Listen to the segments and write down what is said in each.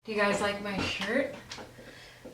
Do you guys like my shirt?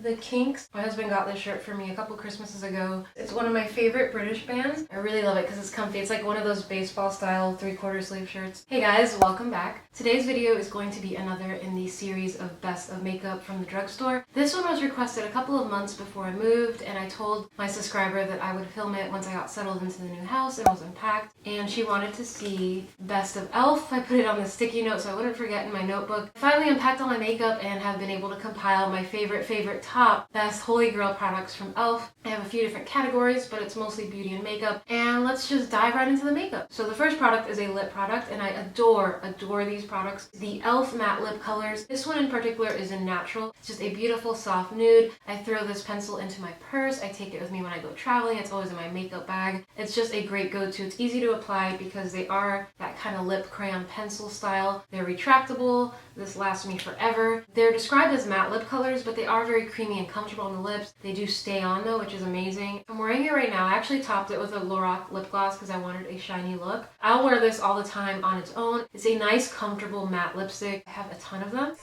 The Kinks. My husband got this shirt for me a couple Christmases ago. It's one of my favorite British bands. I really love it because it's comfy. It's like one of those baseball style 3/4 sleeve shirts. Hey guys, welcome back. Today's video is going to be another in the series of best of makeup from the drugstore. This one was requested a couple of months before I moved, and I told my subscriber that I would film it once I got settled into the new house and was unpacked, and she wanted to see best of e.l.f. I put it on the sticky note so I wouldn't forget in my notebook. I finally unpacked all my makeup and have been able to compile my favorite top best holy grail products from e.l.f. I have a few different categories, but it's mostly beauty and makeup, and let's just dive right into the makeup. So the first product is a lip product, and I adore these products. The e.l.f. matte lip colors. This one in particular is in natural. It's just a beautiful soft nude. I throw this pencil into my purse. I take it with me when I go traveling. It's always in my makeup bag. It's just a great go-to. It's easy to apply because they are that kind of lip crayon pencil style. They're retractable. This lasts me forever. They're described as matte lip colors, but they are very creamy and comfortable on the lips. They do stay on though, which is amazing. I'm wearing it right now. I actually topped it with a Lorac lip gloss because I wanted a shiny look. I'll wear this all the time on its own. It's a nice, comfortable matte lipstick. I have a ton of them.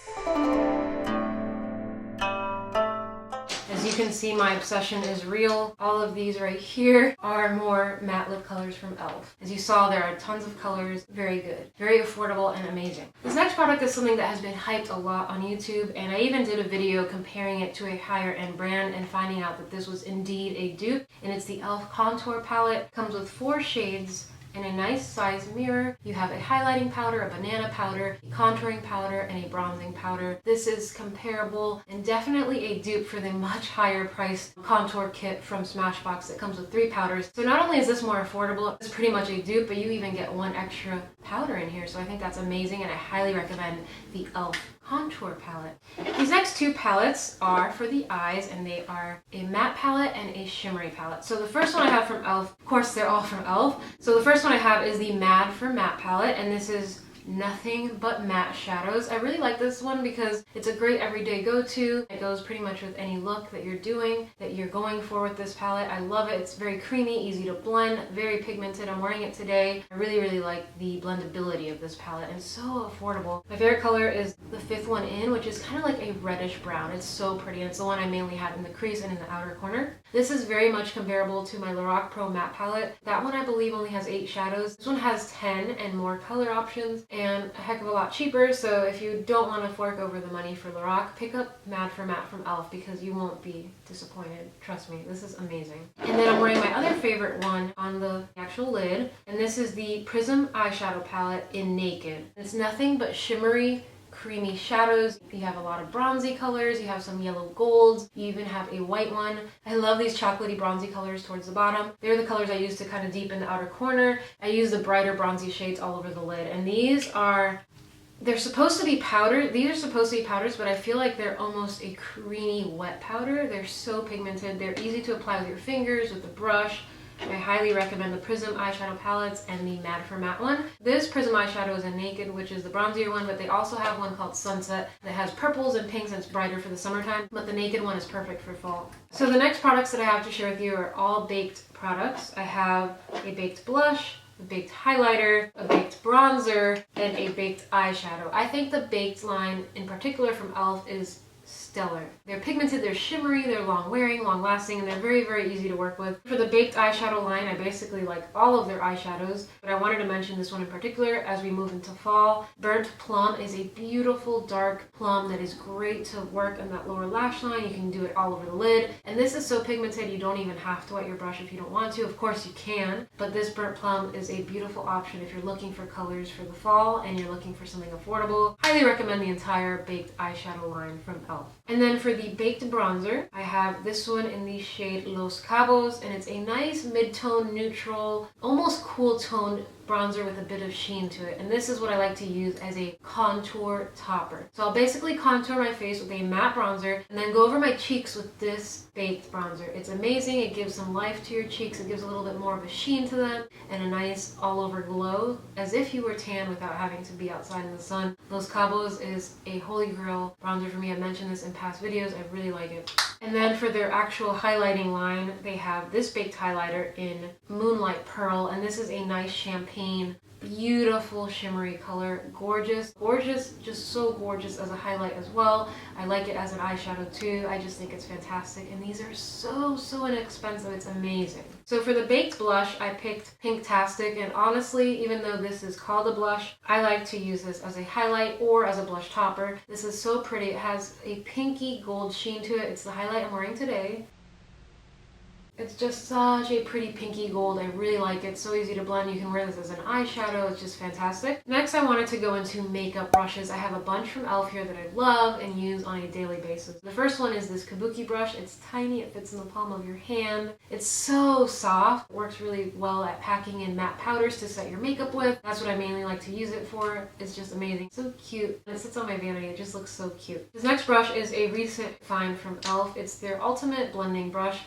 As you can see, my obsession is real. All of these right here are more matte lip colors from e.l.f. As you saw, there are tons of colors. Very good. Very affordable and amazing. This next product is something that has been hyped a lot on YouTube, and I even did a video comparing it to a higher end brand and finding out that this was indeed a dupe, and it's the e.l.f. Contour Palette. It comes with 4 shades and a nice size mirror. You have a highlighting powder, a banana powder, a contouring powder, and a bronzing powder. This is comparable and definitely a dupe for the much higher priced contour kit from Smashbox that comes with 3 powders. So not only is this more affordable, it's pretty much a dupe, but you even get 1 extra powder in here. So I think that's amazing, and I highly recommend the e.l.f. Contour Palette. These next 2 palettes are for the eyes, and they are a matte palette and a shimmery palette. So the first one I have from e.l.f., of course they're all from e.l.f. So the first one I have is the Mad for Matte palette, and this is nothing but matte shadows. I really like this one because it's a great everyday go-to. It goes pretty much with any look that you're doing, that you're going for with this palette. I love it. It's very creamy, easy to blend, very pigmented. I'm wearing it today. I really like the blendability of this palette, and so affordable. My favorite color is the 5th one in, which is kind of like a reddish brown. It's so pretty, and it's the one I mainly have in the crease and in the outer corner. This is very much comparable to my Lorac Pro Matte palette. That one I believe only has 8 shadows. This one has 10 and more color options, and a heck of a lot cheaper. So if you don't want to fork over the money for Lorac, pick up Mad for Matte from e.l.f. because you won't be disappointed. Trust me, this is amazing. And then I'm wearing my other favorite one on the actual lid, and this is the Prism eyeshadow palette in Naked. It's nothing but shimmery, creamy shadows. You have a lot of bronzy colors, you have some yellow golds, you even have a white one. I love these chocolatey bronzy colors towards the bottom. They're the colors I use to kind of deepen the outer corner. I use the brighter bronzy shades all over the lid, and they're supposed to be powder. These are supposed to be powders, but I feel like they're almost a creamy wet powder. They're so pigmented. They're easy to apply with your fingers, with a brush. I highly recommend the Prism eyeshadow palettes and the Mad for Matte one. This Prism eyeshadow is in Naked, which is the bronzier one, but they also have one called Sunset that has purples and pinks, and it's brighter for the summertime, but the Naked one is perfect for fall. So the next products that I have to share with you are all baked products. I have a baked blush, a baked highlighter, a baked bronzer, and a baked eyeshadow. I think the baked line in particular from e.l.f. is stellar. They're pigmented, they're shimmery, they're long wearing, long lasting, and they're very easy to work with. For the baked eyeshadow line, I basically like all of their eyeshadows, but I wanted to mention this one in particular as we move into fall. Burnt Plum is a beautiful dark plum that is great to work in that lower lash line. You can do it all over the lid, and this is so pigmented you don't even have to wet your brush if you don't want to. Of course you can, but this Burnt Plum is a beautiful option if you're looking for colors for the fall and you're looking for something affordable. Highly recommend the entire baked eyeshadow line from e.l.f. And then for the baked bronzer, I have this one in the shade Los Cabos, and it's a nice mid-tone, neutral, almost cool toned bronzer with a bit of sheen to it. And this is what I like to use as a contour topper. So I'll basically contour my face with a matte bronzer and then go over my cheeks with this baked bronzer. It's amazing. It gives some life to your cheeks. It gives a little bit more of a sheen to them and a nice all-over glow, as if you were tan without having to be outside in the sun. Los Cabos is a holy grail bronzer for me. I've mentioned this in past videos. I really like it. And then for their actual highlighting line, they have this baked highlighter in Moonlight Pearl, and this is a nice champagne Beautiful shimmery color, gorgeous, gorgeous, just so gorgeous as a highlight as well. I like it as an eyeshadow too. I just think it's fantastic, and these are so inexpensive. It's amazing. So for the baked blush, I picked Pinktastic, and honestly, even though this is called a blush, I like to use this as a highlight or as a blush topper. This is so pretty. It has a pinky gold sheen to it. It's the highlight I'm wearing today. It's just such a pretty pinky gold. I really like it. So easy to blend. You can wear this as an eyeshadow. It's just fantastic. Next, I wanted to go into makeup brushes. I have a bunch from e.l.f. here that I love and use on a daily basis. The first one is this kabuki brush. It's tiny. It fits in the palm of your hand. It's so soft. It works really well at packing in matte powders to set your makeup with. That's what I mainly like to use it for. It's just amazing. So cute. It sits on my vanity. It just looks so cute. This next brush is a recent find from e.l.f. It's their ultimate blending brush.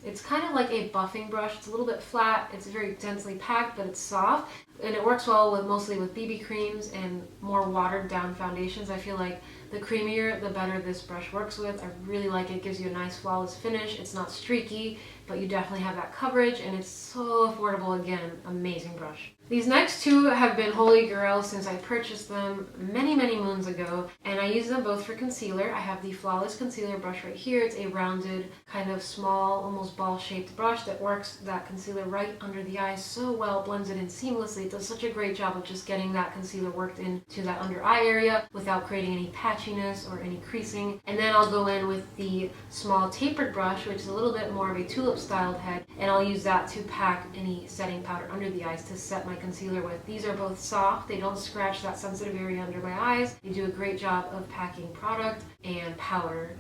It's kind of like a buffing brush. It's a little bit flat, it's very densely packed, but it's soft. And it works well with mostly with BB creams and more watered down foundations. I feel like the creamier, the better this brush works with. I really like it. It gives you a nice flawless finish. It's not streaky, but you definitely have that coverage, and it's so affordable. Again, amazing brush. These next two have been holy grails since I purchased them many moons ago, and I use them both for concealer. I have the Flawless Concealer brush right here. It's a rounded, kind of small, almost ball-shaped brush that works that concealer right under the eyes so well, blends it in seamlessly. It does such a great job of just getting that concealer worked into that under eye area without creating any patchiness or any creasing. And then I'll go in with the small tapered brush, which is a little bit more of a tulip styled head, and I'll use that to pack any setting powder under the eyes to set my concealer with. These are both soft. They don't scratch that sensitive area under my eyes. They do a great job of packing product and powder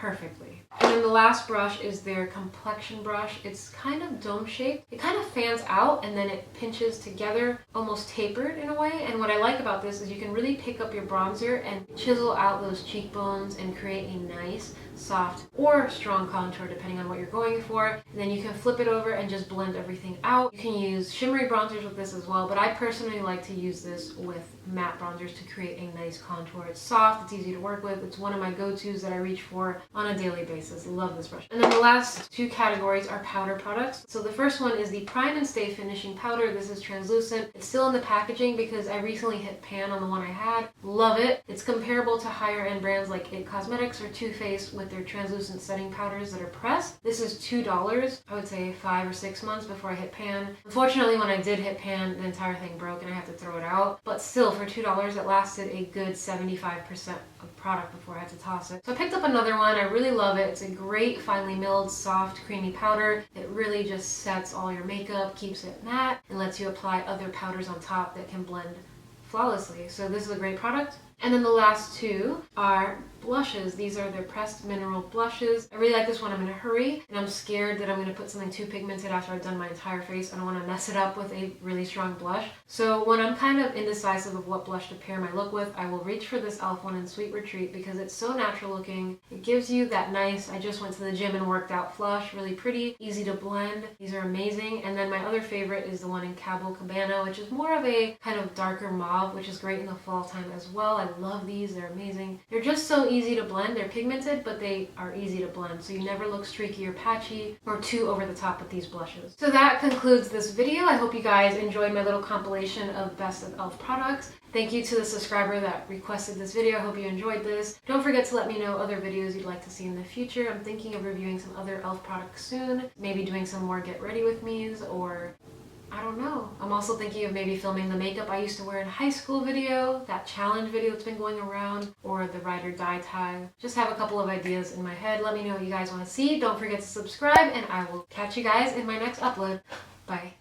perfectly. And then the last brush is their complexion brush. It's kind of dome shaped. It kind of fans out and then it pinches together, almost tapered in a way. And what I like about this is you can really pick up your bronzer and chisel out those cheekbones and create a nice, soft, or strong contour depending on what you're going for. And then you can flip it over and just blend everything out. You can use shimmery bronzers with this as well, but I personally like to use this with matte bronzers to create a nice contour. It's soft, it's easy to work with. It's one of my go-tos that I reach for on a daily basis. Love this brush. And then the last two categories are powder products. So the first one is the Prime and Stay Finishing Powder. This is translucent. It's still in the packaging because I recently hit pan on the one I had. Love it. It's comparable to higher end brands like It Cosmetics or Too Faced with their translucent setting powders that are pressed. This is $2. I would say 5 or 6 months before I hit pan. Unfortunately, when I did hit pan, the entire thing broke and I had to throw it out. But still, for $2, it lasted a good 75% of product before I had to toss it. So I picked up another one. I really love it. It's a great finely milled, soft, creamy powder. It really just sets all your makeup, keeps it matte, and lets you apply other powders on top that can blend flawlessly. So this is a great product. And then the last two are blushes. These are their pressed mineral blushes. I really like this one. I'm in a hurry and I'm scared that I'm going to put something too pigmented after I've done my entire face. I don't want to mess it up with a really strong blush. So when I'm kind of indecisive of what blush to pair my look with, I will reach for this e.l.f. one in Sweet Retreat because it's so natural looking. It gives you that nice, I just went to the gym and worked out flush. Really pretty, easy to blend. These are amazing. And then my other favorite is the one in Cabo Cabana, which is more of a kind of darker mauve, which is great in the fall time as well. I love these. They're amazing. They're just so easy to blend. They're pigmented, but they are easy to blend, so you never look streaky or patchy or too over the top with these blushes. So that concludes this video. I hope you guys enjoyed my little compilation of best of e.l.f. products. Thank you to the subscriber that requested this video. I hope you enjoyed this. Don't forget to let me know other videos you'd like to see in the future. I'm thinking of reviewing some other e.l.f. products soon. Maybe doing some more get ready with me's, or I don't know. I'm also thinking of maybe filming the makeup I used to wear in high school video, that challenge video that's been going around, or the ride or die tag. Just have a couple of ideas in my head. Let me know what you guys want to see. Don't forget to subscribe, and I will catch you guys in my next upload. Bye.